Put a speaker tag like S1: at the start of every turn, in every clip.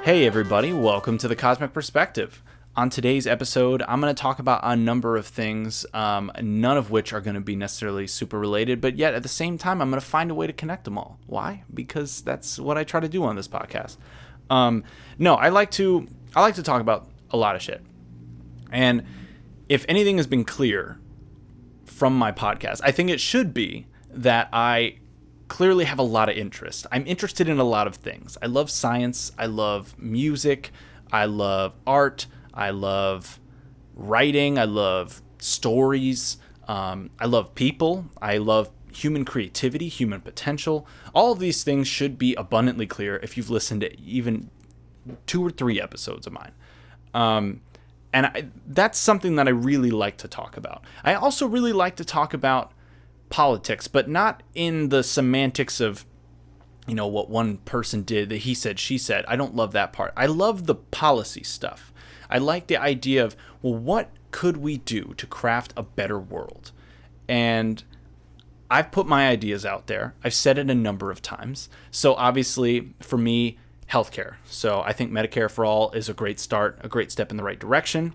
S1: Hey everybody, welcome to the Cosmic Perspective. On today's episode, I'm going to talk about a number of things, none of which are going to be necessarily super related, but yet at the same time, I'm going to find a way to connect them all. Why? Because that's what I try to do on this podcast. I like to talk about a lot of shit. And if anything has been clear from my podcast, I think it should be that I clearly have a lot of interest. I'm interested in a lot of things. I love science. I love music. I love art. I love writing. I love stories. I love people. I love human creativity, human potential. All of these things should be abundantly clear if you've listened to even 2 or 3 episodes of mine. That's something that I really like to talk about. I also really like to talk about politics, but not in the semantics of, what one person did, that he said, she said. I don't love that part. I love the policy stuff. I like the idea of, what could we do to craft a better world? And I've put my ideas out there. I've said it a number of times. So obviously, for me, healthcare. So I think Medicare for all is a great start, a great step in the right direction.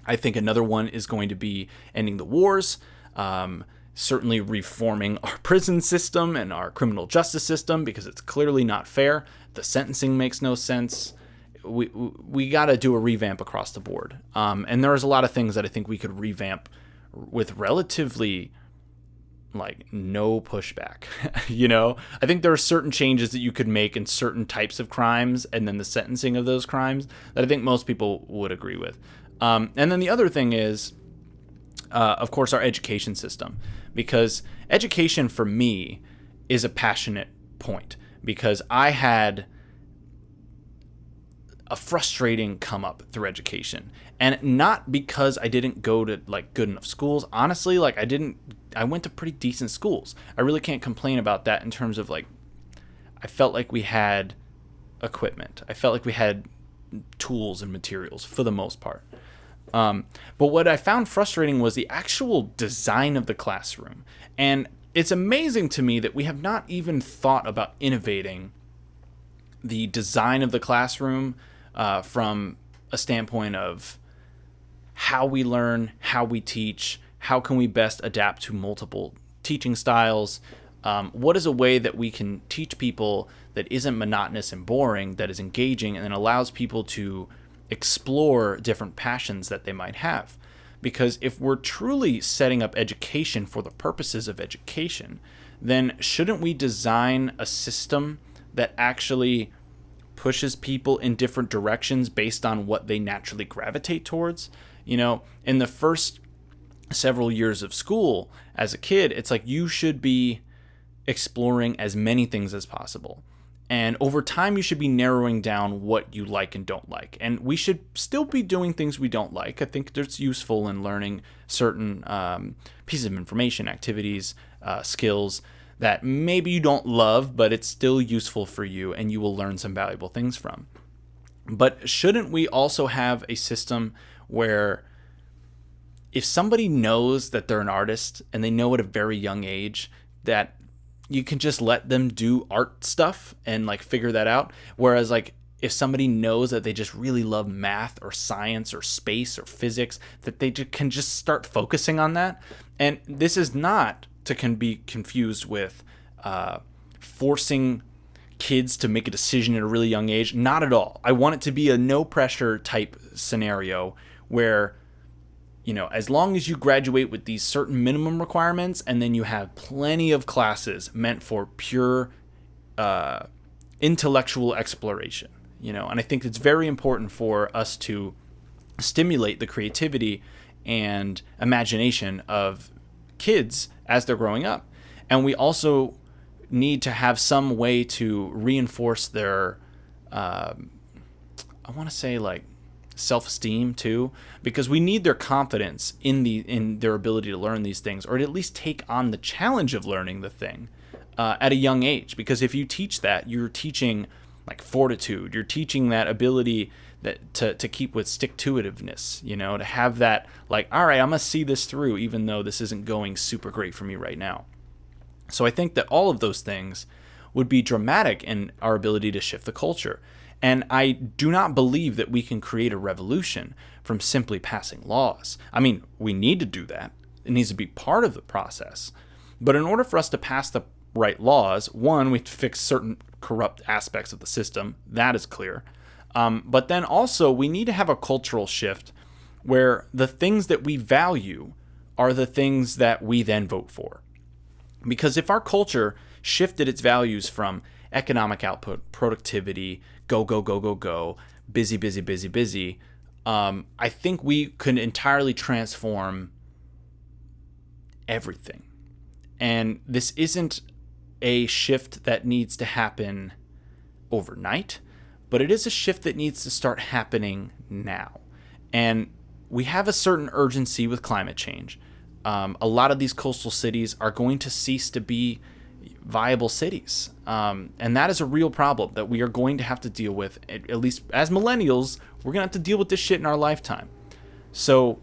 S1: I think another one is going to be ending the wars. Certainly reforming our prison system and our criminal justice system, because it's clearly not fair. The sentencing makes no sense. We got to do a revamp across the board. And there's a lot of things that I think we could revamp with relatively no pushback. I think there are certain changes that you could make in certain types of crimes, and then the sentencing of those crimes, that I think most people would agree with. And then the other thing is, of course, our education system, because education for me is a passionate point, because I had a frustrating come up through education, and not because I didn't go to good enough schools. Honestly, I went to pretty decent schools. I really can't complain about that in terms of I felt like we had equipment. I felt like we had tools and materials for the most part. But what I found frustrating was the actual design of the classroom. And it's amazing to me that we have not even thought about innovating the design of the classroom from a standpoint of how we learn, how we teach, how can we best adapt to multiple teaching styles. What is a way that we can teach people that isn't monotonous and boring, that is engaging, and then allows people to explore different passions that they might have. Because if we're truly setting up education for the purposes of education, then shouldn't we design a system that actually pushes people in different directions based on what they naturally gravitate towards? In the first several years of school as a kid, it's you should be exploring as many things as possible. And over time, you should be narrowing down what you like and don't like. And we should still be doing things we don't like. I think it's useful in learning certain pieces of information, activities, skills that maybe you don't love, but it's still useful for you and you will learn some valuable things from. But shouldn't we also have a system where if somebody knows that they're an artist and they know at a very young age that you can just let them do art stuff and figure that out? Whereas if somebody knows that they just really love math or science or space or physics, that they can just start focusing on that. And this is not to be confused with forcing kids to make a decision at a really young age. Not at all. I want it to be a no pressure type scenario where as long as you graduate with these certain minimum requirements, and then you have plenty of classes meant for pure intellectual exploration, and I think it's very important for us to stimulate the creativity and imagination of kids as they're growing up. And we also need to have some way to reinforce their, I want to say self-esteem too, because we need their confidence in their ability to learn these things, or to at least take on the challenge of learning the thing at a young age. Because if you teach that, you're teaching fortitude, you're teaching that ability that to keep with stick-to-itiveness, to have that all right, I'm gonna see this through even though this isn't going super great for me right now. So I think that all of those things would be dramatic in our ability to shift the culture. And I do not believe that we can create a revolution from simply passing laws. I mean, we need to do that. It needs to be part of the process. But in order for us to pass the right laws, one, we have to fix certain corrupt aspects of the system. That is clear. But then also, we need to have a cultural shift where the things that we value are the things that we then vote for. Because if our culture shifted its values from economic output, productivity, go, go, go, go, go, busy, busy, busy, busy, I think we could entirely transform everything. And this isn't a shift that needs to happen overnight, but it is a shift that needs to start happening now. And we have a certain urgency with climate change. A lot of these coastal cities are going to cease to be viable cities. And that is a real problem that we are going to have to deal with, at least as millennials. We're going to have to deal with this shit in our lifetime. So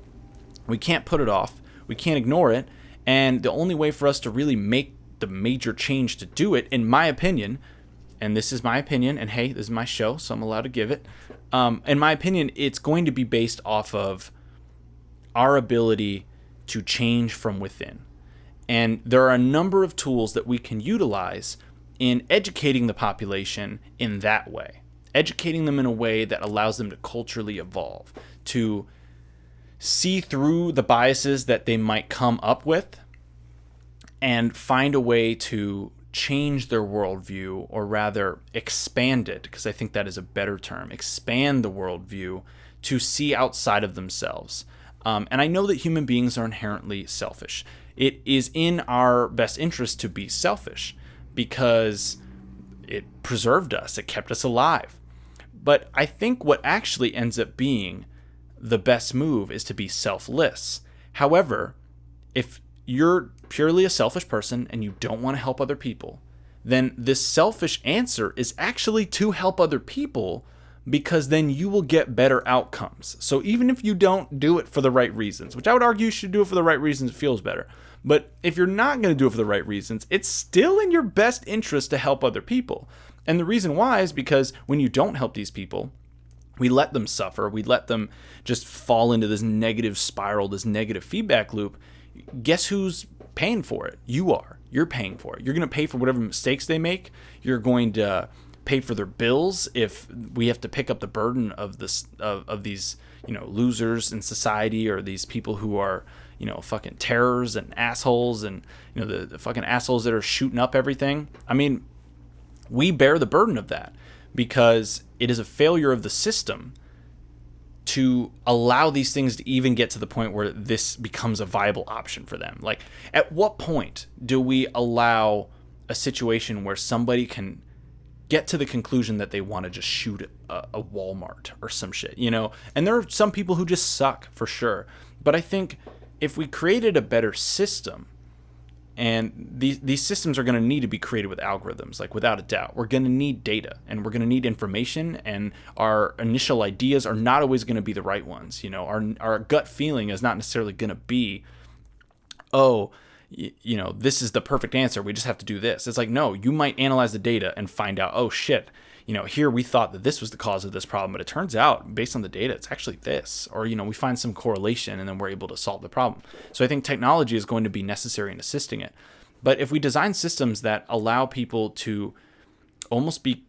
S1: we can't put it off. We can't ignore it. And the only way for us to really make the major change to do it, in my opinion, and this is my opinion, and hey, this is my show, so I'm allowed to give it. In my opinion, it's going to be based off of our ability to change from within. And there are a number of tools that we can utilize in educating the population in that way. Educating them in a way that allows them to culturally evolve, to see through the biases that they might come up with and find a way to change their worldview, or rather expand it, because I think that is a better term, expand the worldview to see outside of themselves. And I know that human beings are inherently selfish. It is in our best interest to be selfish because it preserved us, it kept us alive. But I think what actually ends up being the best move is to be selfless. However, if you're purely a selfish person and you don't want to help other people, then this selfish answer is actually to help other people, because then you will get better outcomes. So even if you don't do it for the right reasons, which I would argue you should do it for the right reasons, it feels better. But if you're not going to do it for the right reasons, it's still in your best interest to help other people. And the reason why is because when you don't help these people, we let them suffer, we let them just fall into this negative spiral, this negative feedback loop. Guess who's paying for it? You are. You're paying for it. You're going to pay for whatever mistakes they make. You're going to pay for their bills if we have to pick up the burden of this of these, losers in society, or these people who are, fucking terrors and assholes, and the fucking assholes that are shooting up everything. I mean, we bear the burden of that because it is a failure of the system to allow these things to even get to the point where this becomes a viable option for them. Like, at what point do we allow a situation where somebody can get to the conclusion that they want to just shoot a Walmart or some shit, And there are some people who just suck, for sure. But I think if we created a better system, and these systems are going to need to be created with algorithms, like, without a doubt. We're going to need data, and we're going to need information, and our initial ideas are not always going to be the right ones. Our gut feeling is not necessarily going to be, this is the perfect answer, we just have to do this. It's like, no, you might analyze the data and find out, oh shit, here we thought that this was the cause of this problem, but it turns out, based on the data, it's actually this. Or, we find some correlation and then we're able to solve the problem. So I think technology is going to be necessary in assisting it. But if we design systems that allow people to almost be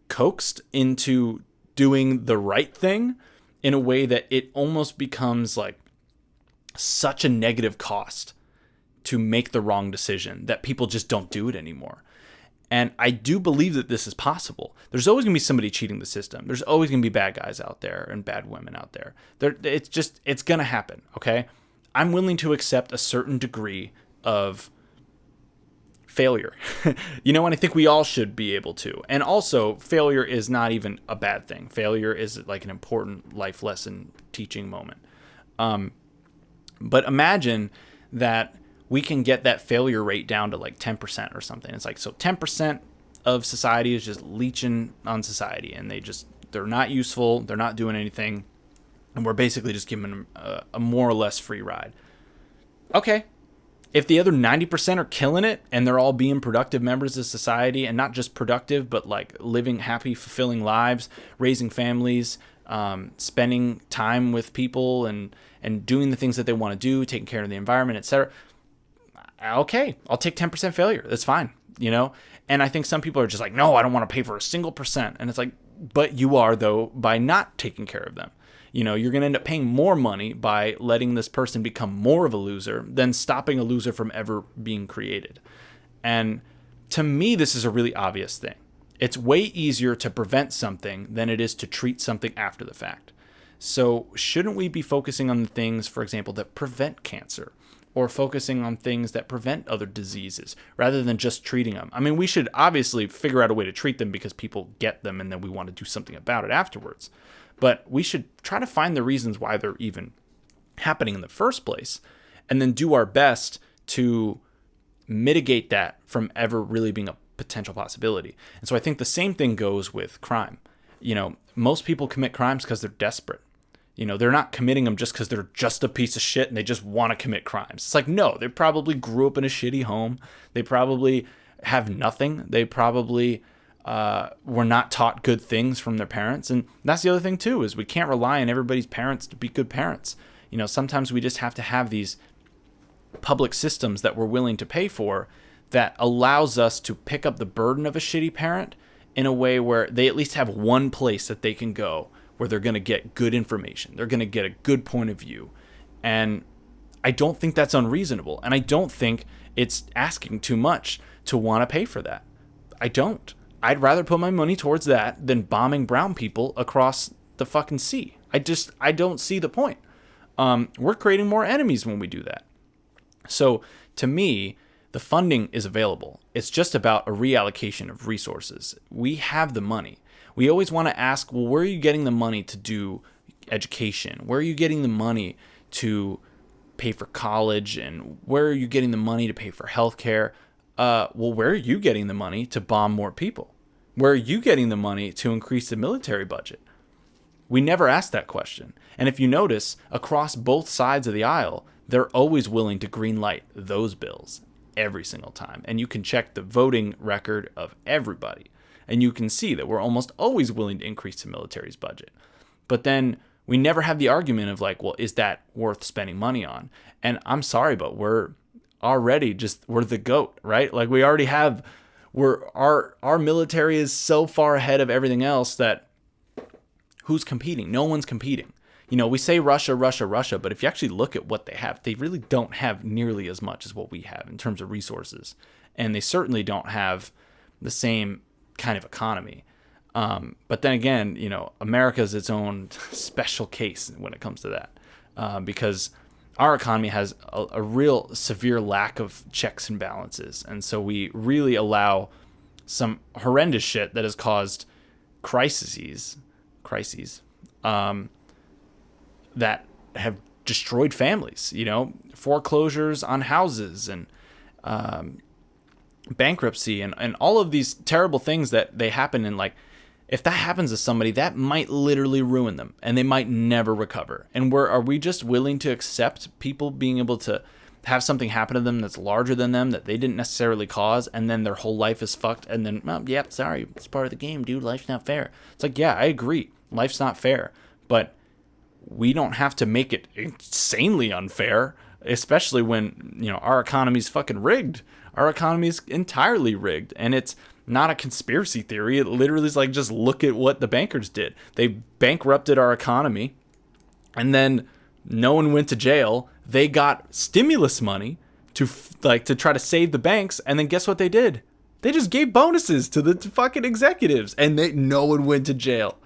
S1: coaxed into doing the right thing in a way that it almost becomes like such a negative cost to make the wrong decision that people just don't do it anymore. And I do believe that this is possible. There's always going to be somebody cheating the system. There's always going to be bad guys out there and bad women out there. It's going to happen, okay? I'm willing to accept a certain degree of failure. And I think we all should be able to. And also, failure is not even a bad thing. Failure is like an important life lesson teaching moment. But imagine that we can get that failure rate down to like 10% or something. It's like, so 10% of society is just leeching on society, and they're not useful, they're not doing anything, and we're basically just giving them a more or less free ride. Okay, If the other 90% are killing it and they're all being productive members of society, and not just productive, but like living happy, fulfilling lives, raising families, spending time with people and doing the things that they want to do, taking care of the environment, etc. Okay, I'll take 10% failure. That's fine, you know? And I think some people are just like, no, I don't want to pay for a single percent. And it's like, but you are, though, by not taking care of them. You know, you're going to end up paying more money by letting this person become more of a loser than stopping a loser from ever being created. And to me, this is a really obvious thing. It's way easier to prevent something than it is to treat something after the fact. So shouldn't we be focusing on the things, for example, that prevent cancer, or focusing on things that prevent other diseases rather than just treating them? I mean, we should obviously figure out a way to treat them because people get them and then we want to do something about it afterwards. But we should try to find the reasons why they're even happening in the first place, and then do our best to mitigate that from ever really being a potential possibility. And so I think the same thing goes with crime. You know, most people commit crimes because they're desperate. You know, they're not committing them just because they're just a piece of shit and they just want to commit crimes. It's like, no, they probably grew up in a shitty home. They probably have nothing. They probably were not taught good things from their parents. And that's the other thing too, is we can't rely on everybody's parents to be good parents. You know, sometimes we just have to have these public systems that we're willing to pay for that allows us to pick up the burden of a shitty parent in a way where they at least have one place that they can go where they're going to get good information. They're going to get a good point of view. And I don't think that's unreasonable. And I don't think it's asking too much to want to pay for that. I don't. I'd rather put my money towards that than bombing brown people across the fucking sea. I don't see the point. We're creating more enemies when we do that. So to me, the funding is available. It's just about a reallocation of resources. We have the money. We always want to ask, well, where are you getting the money to do education? Where are you getting the money to pay for college? And where are you getting the money to pay for healthcare? Well, where are you getting the money to bomb more people? Where are you getting the money to increase the military budget? We never ask that question. And if you notice, across both sides of the aisle, they're always willing to green light those bills every single time. And you can check the voting record of everybody. And you can see that we're almost always willing to increase the military's budget. But then we never have the argument of like, well, is that worth spending money on? And I'm sorry, but we're the GOAT, right? Like we already have, our military is so far ahead of everything else that who's competing? No one's competing. You know, we say Russia, but if you actually look at what they have, they really don't have nearly as much as what we have in terms of resources. And they certainly don't have the same kind of economy. But then again, you know, America is its own special case when it comes to that, because our economy has a real severe lack of checks and balances. And so we really allow some horrendous shit that has caused crises, that have destroyed families, you know, foreclosures on houses and bankruptcy and all of these terrible things that they happen in. Like, if that happens to somebody, that might literally ruin them and they might never recover. And are we just willing to accept people being able to have something happen to them that's larger than them, that they didn't necessarily cause, and then their whole life is fucked, and then, well, yeah, sorry, it's part of the game, dude, life's not fair. It's like, yeah, I agree, life's not fair, but we don't have to make it insanely unfair, especially when, you know, our economy's fucking rigged. Our economy is entirely rigged, and it's not a conspiracy theory. It literally is like, just look at what the bankers did. They bankrupted our economy, and then no one went to jail. They got stimulus money to try to save the banks, and then guess what they did? They just gave bonuses to the fucking executives, and no one went to jail.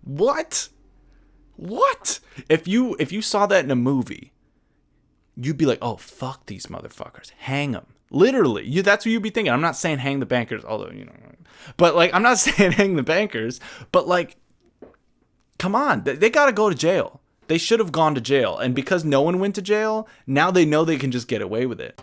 S1: What? If you saw that in a movie, you'd be like, oh, fuck these motherfuckers, hang them. Literally, that's what you'd be thinking. I'm not saying hang the bankers, although, you know, but like, I'm not saying hang the bankers, but like, come on, they gotta go to jail. They should have gone to jail, and because no one went to jail, now they know they can just get away with it.